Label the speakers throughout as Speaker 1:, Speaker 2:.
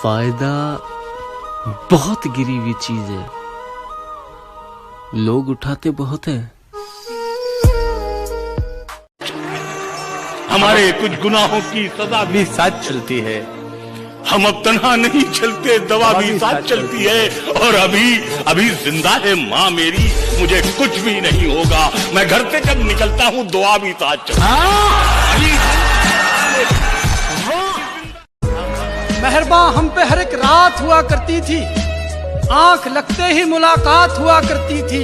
Speaker 1: फायदा बहुत गिरी हुई चीज है, लोग उठाते बहुत है।
Speaker 2: हमारे कुछ गुनाहों की सजा भी साथ चलती है। हम अब तन्हा नहीं चलते, दवा भी साथ चलती है। और अभी जिंदा है माँ मेरी, मुझे कुछ भी नहीं होगा। मैं घर से जब निकलता हूँ दुआ भी साथ चलती है।
Speaker 3: मेहरबा हम पे हर एक रात हुआ करती थी, आंख लगते ही मुलाकात हुआ करती थी।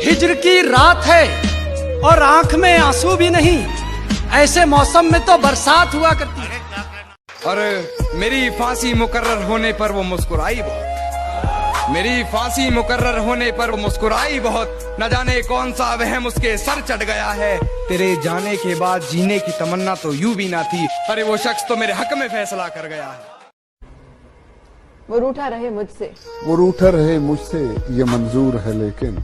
Speaker 3: हिज्र की रात है और आंख में आंसू भी नहीं, ऐसे मौसम में तो बरसात हुआ करती है।
Speaker 4: और मेरी फांसी मुकर्रर होने पर वो मुस्कुराई बहुत, मेरी फांसी मुकर्रर होने पर वो मुस्कुराई बहुत। न जाने कौन सा वहम उसके सर चढ़ गया है। तेरे जाने के बाद जीने की तमन्ना तो यूं भी ना थी। अरे वो शख्स तो मेरे हक में फैसला कर गया है।
Speaker 5: वो रूठा रहे मुझसे,
Speaker 6: वो रूठा रहे मुझसे ये मंजूर है, लेकिन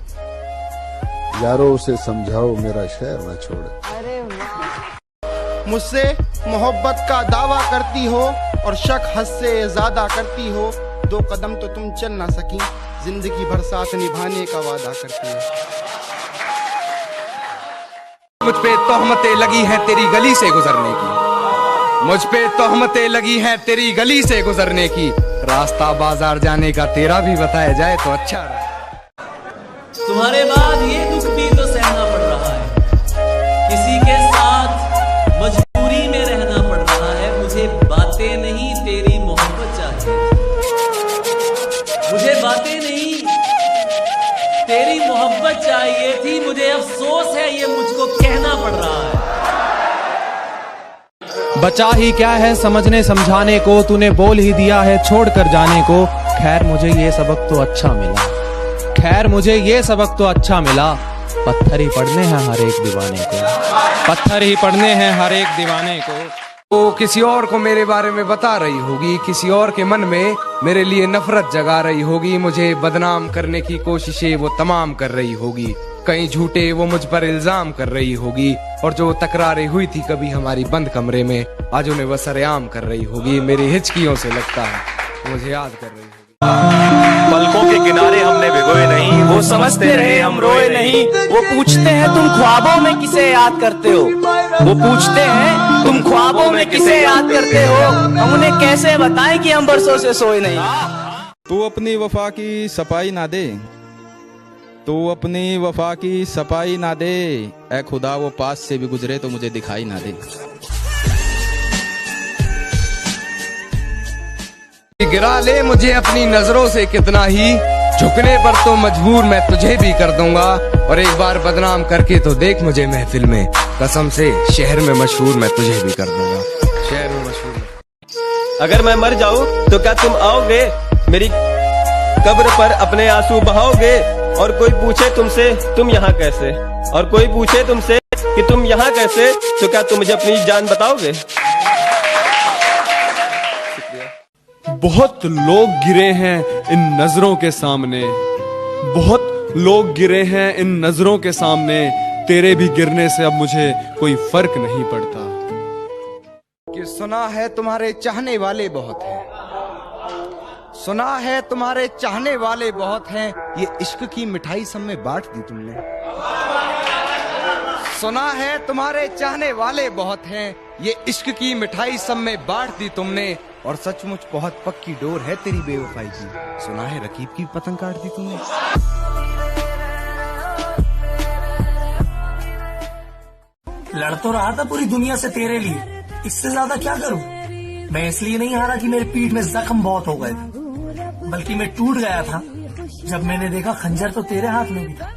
Speaker 6: यारों से समझाओ मेरा शहर न छोड़े।
Speaker 5: अरे वाह।
Speaker 7: मुझसे मोहब्बत का दावा करती हो और शक हद से ज्यादा करती हो। 2 कदम तो तुम चल ना सकी, जिंदगी भर साथ निभाने का वादा करती हो।
Speaker 4: मुझ पे तोहमतें लगी हैं तेरी गली से गुजरने की, मुझ पे तोहमतें लगी हैं तेरी गली से गुजरने की। रास्ता बाजार जाने का तेरा भी बताया जाए तो अच्छा रहा।
Speaker 8: तुम्हारे बाद ये दुख भी तो सहना पड़ रहा है, किसी के साथ मजबूरी में रहना पड़ रहा है। मुझे बातें नहीं तेरी मोहब्बत चाहिए, मुझे बातें नहीं तेरी मोहब्बत चाहिए थी। मुझे अफसोस है ये मुझको कहना पड़ रहा है।
Speaker 9: बचा ही क्या है समझने समझाने को, तूने बोल ही दिया है छोड़ कर जाने को। खैर मुझे ये सबक तो अच्छा मिला, खैर मुझे ये सबक तो अच्छा मिला। पत्थर ही पढ़ने हैं हर एक दीवाने को, पत्थर ही पढ़ने हैं हर एक दीवाने को।
Speaker 4: वो किसी और को मेरे बारे में बता रही होगी, किसी और के मन में मेरे लिए नफरत जगा रही होगी। मुझे बदनाम करने की कोशिशें वो तमाम कर रही होगी, कहीं झूठे वो मुझ पर इल्जाम कर रही होगी। और जो तकरारें हुई थी कभी हमारी बंद कमरे में, आज उन्हें वह सरेआम कर रही होगी। मेरी हिचकियों से लगता है मुझे याद कर रही होगी।
Speaker 10: पलकों के किनारे हमने भिगोए नहीं, वो समझते रहे हम रोए नहीं। वो पूछते हैं तुम ख्वाबों में किसे याद करते हो, वो पूछते हैं तुम ख्वाबों में किसे याद करते हो। हम उन्हें कैसे बताएं कि हम बरसों से सोए नहीं।
Speaker 9: तू अपनी वफा की सफाई ना दे, तू अपनी वफा की सफाई ना दे। ऐ खुदा वो पास से भी गुजरे तो मुझे दिखाई ना दे।
Speaker 4: गिरा ले मुझे अपनी नजरों से कितना ही, झुकने पर तो मजबूर मैं तुझे भी कर दूंगा। और एक बार बदनाम करके तो देख मुझे महफिल में, कसम से शहर में मशहूर मैं तुझे भी कर दूंगा। शहर में मशहूर।
Speaker 10: अगर मैं मर जाऊं तो क्या तुम आओगे मेरी कब्र पर अपने आंसू बहाओगे। और कोई पूछे तुमसे तुम यहाँ कैसे, और कोई पूछे तुमसे कि तुम यहाँ कैसे, तो क्या तुम मुझे अपनी जान बताओगे।
Speaker 9: बहुत लोग गिरे हैं इन नजरों के सामने, बहुत लोग गिरे हैं इन नजरों के सामने। तेरे भी गिरने से अब मुझे कोई फर्क नहीं पड़ता।
Speaker 4: कि सुना है तुम्हारे चाहने वाले बहुत हैं, सुना है तुम्हारे चाहने वाले बहुत हैं। ये इश्क की मिठाई सब में बांट दी तुमने। सुना है तुम्हारे चाहने वाले बहुत हैं, ये इश्क की मिठाई सब में बांट दी तुमने। और सचमुच बहुत पक्की डोर है तेरी बेवफाई की, सुना है रकीब की पतंग काट दी तुमने।
Speaker 8: लड़ तो रहा था पूरी दुनिया से तेरे लिए, इससे ज्यादा क्या करूं। मैं इसलिए नहीं हारा कि मेरे पीठ में जख्म बहुत हो गए थे, बल्कि मैं टूट गया था जब मैंने देखा खंजर तो तेरे हाथ में भी था।